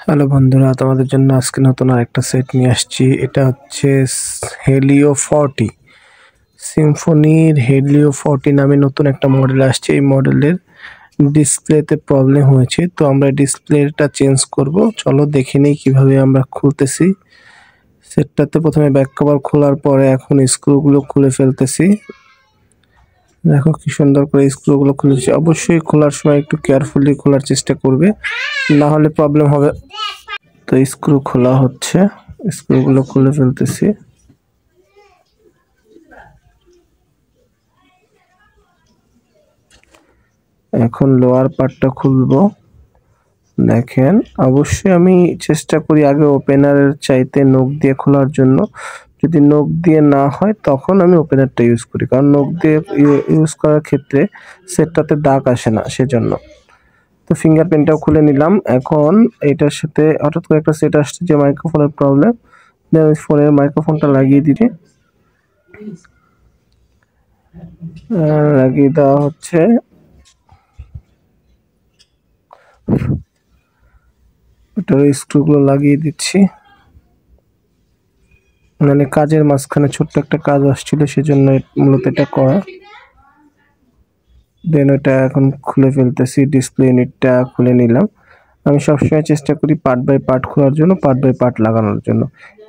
Hello বন্ধুরা, তোমাদের জন্য আজকে নতুন আরেকটা সেট নিয়ে আসছি। এটা হচ্ছে হেলিও 40 সিম্ফনির হেলিও 40 নামে নতুন একটা মডেল আসছে। এই মডেলের ডিসপ্লেতে প্রবলেম হয়েছে, তো আমরা ডিসপ্লেটা চেঞ্জ করব। চলো দেখে নিই কিভাবে আমরা খুলতেছি। সেটটাতে প্রথমে ব্যাক কভার খোলার পরে এখন স্ক্রুগুলো খুলে ফেলতেছি। দেখো কি সুন্দর করে স্ক্রুগুলো খুলেছি। অবশ্যই খোলার সময় একটু কেয়ারফুলি খোলার চেষ্টা করবে, না হলে প্রবলেম হবে। তো স্ক্রু খোলা হচ্ছে, স্ক্রুগুলো খুলে ফেলতেছি। এখন লোয়ার পার্টটা খুলবো। দেখেন, অবশ্যই আমি চেষ্টা করি আগে ওপেনারের চাইতে নখ দিয়ে খোলার জন্য। যদি নখ দিয়ে না হয় তখন আমি ওপেনারটা ইউজ করি, কারণ নখ দিয়ে ইউজ করার ক্ষেত্রে সেটটাতে দাগ আসে না, সেজন্য। তো ফিঙ্গারপ্রিন্টটাও খুলে নিলাম। এখন এটার সাথে হঠাৎ করে একটা সেট আসছে যে মাইক্রোফোনের প্রবলেম। ফোনের মাইক্রোফোনটা লাগিয়ে দিলে লাগিয়ে দেওয়া হচ্ছে। এটার স্ক্রুগুলো লাগিয়ে দিচ্ছি, মানে কাজের মাঝখানে ছোট্ট একটা কাজ আসছিল, সেজন্য মূলত এটা করা। দেন ওটা এখন খুলে ফেলতেছি। ডিসপ্লে ইউনিটটা খুলে নিলাম। আমি সবসময় চেষ্টা করি পার্ট বাই পার্ট খোলার জন্য, পার্ট বাই পার্ট লাগানোর জন্য।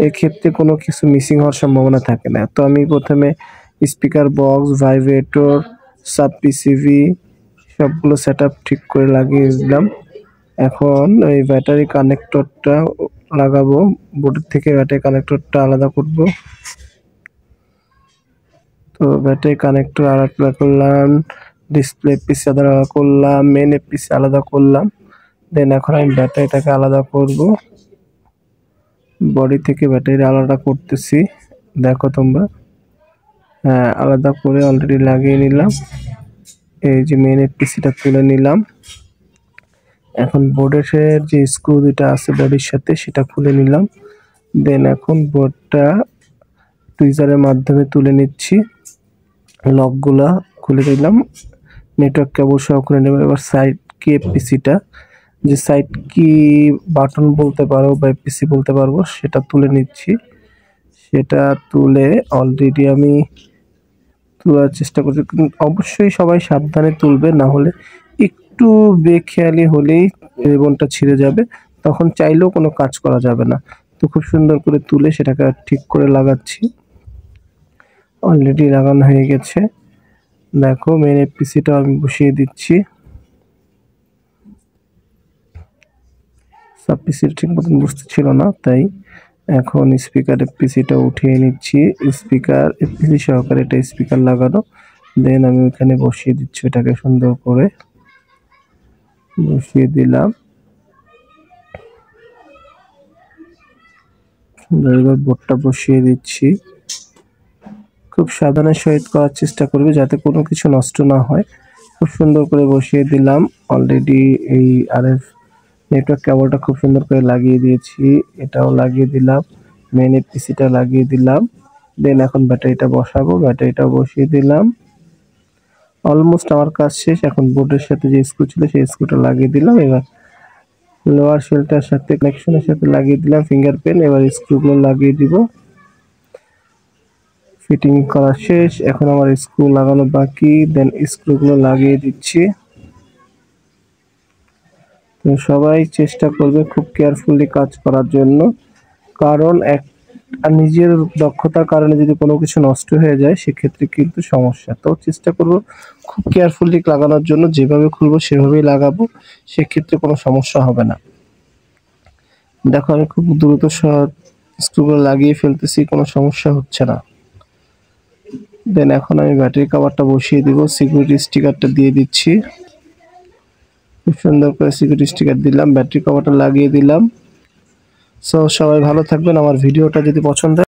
এক্ষেত্রে কোনো কিছু মিসিং হওয়ার সম্ভাবনা থাকে না। তো আমি প্রথমে speaker box, vibrator, sub PCB সবগুলো সেট আপ ঠিক করে লাগিয়ে দিলাম। এখন এই ব্যাটারি কানেক্টরটা লাগাবো। বোর্ডের থেকে ব্যাটারি কানেক্টরটা আলাদা করব। তো ব্যাটারি কানেক্টর আলাদা করলাম, ডিসপ্লে পিস আলাদা করলাম, মেন পিস আলাদা করলাম। দেন এখন আমি ব্যাটারিটাকে আলাদা করব। বডি থেকে ব্যাটারি আলাদা করতেছি, দেখো তোমরা। হ্যাঁ, আলাদা করে অলরেডি লাগিয়ে নিলাম। এই যে মেন পিসিটা তুলে নিলাম। এখন বোর্ডের যে স্ক্রু দুটা আছে বডির সাথে, সেটা খুলে নিলাম। দেন এখন বোর্ডটা টুইজারের মাধ্যমে তুলে নিচ্ছি। লকগুলা খুলে দিলাম, নেটওয়ার্ক কেবল সহ খুলে নেব। এবার সাইড কি পিসিটা, যে সাইড কি বাটন বলতে পারো বা পিসি বলতে পারবো, সেটা তুলে নিচ্ছি। সেটা তুলে অলরেডি আমি তোলার চেষ্টা করছি। অবশ্যই সবাই সাবধানে তুলবে, না হলে একটু বেখেয়ালি হলেই রিবনটা ছিঁড়ে যাবে, তখন চাইলেও কোনো কাজ করা যাবে না। তো খুব সুন্দর করে তুলে সেটাকে ঠিক করে লাগাচ্ছি। অলরেডি লাগানো হয়ে গেছে। দেখো মেন পিসিটা আমি বসিয়ে দিচ্ছি। সাব পিসিটা ঠিক মতন বুঝতে ছিল না, তাই এখন স্পিকার পিসিটা উঠিয়ে নিচ্ছি। স্পিকার পিসি সহকারে এটা স্পিকার লাগানো। দেন আমি ওখানে বসিয়ে দিচ্ছি, এটাকে সুন্দর করে বসিয়ে দিলাম। সুন্দর বোর্ডটা বসিয়ে দিচ্ছি। খুব সাবধানের সহিত করার চেষ্টা করবে, যাতে কোনো কিছু নষ্ট না হয়। খুব সুন্দর করে বসিয়ে দিলাম। অলরেডি এই আরএফ নেটওয়ার্ক কেবলটা খুব সুন্দর করে লাগিয়ে দিয়েছি, এটাও লাগিয়ে দিলাম। মেন পিসিটা লাগিয়ে দিলাম। দেন এখন ব্যাটারিটা বসাবো, ব্যাটারিটাও বসিয়ে দিলাম। অলমোস্ট আমার কাজ শেষ। এখন বোর্ডের সাথে যে স্ক্রু ছিল সেই স্ক্রুটা লাগিয়ে দিলাম। এবার লোয়ার শেলটার সাথে কানেকশনের সাথে লাগিয়ে দিলাম ফিঙ্গারপ্রিন্ট। এবার স্ক্রুগুলো লাগিয়ে দিব। ফিটিং করা শেষ, এখন আমার স্ক্রু লাগানো বাকি। দেন স্ক্রুগুলো লাগিয়ে দিচ্ছি। তো সবাই চেষ্টা করবে খুব কেয়ারফুলি কাজ করার জন্য, কারণ নিজের দক্ষতার কারণে যদি কোনো কিছু নষ্ট হয়ে যায় সেক্ষেত্রে কিন্তু সমস্যা। তো চেষ্টা করব খুব কেয়ারফুলি লাগানোর জন্য, যেভাবে খুলবো সেভাবেই লাগাবো, সেক্ষেত্রে কোনো সমস্যা হবে না। দেখো আমি খুব দ্রুত স্ক্রুগুলো লাগিয়ে ফেলতেছি, কোনো সমস্যা হচ্ছে না। দেন এখন আমি ব্যাটারি কভারটা বসিয়ে দিব, সিকিউরিটি স্টিকারটা দিয়ে দিচ্ছি। খুব সুন্দর করে সিকিউরিটি স্টিকার দিলাম, ব্যাটারি কভারটা লাগিয়ে দিলাম। সো সবাই ভালো থাকবেন। আমার ভিডিওটা যদি পছন্দ হয়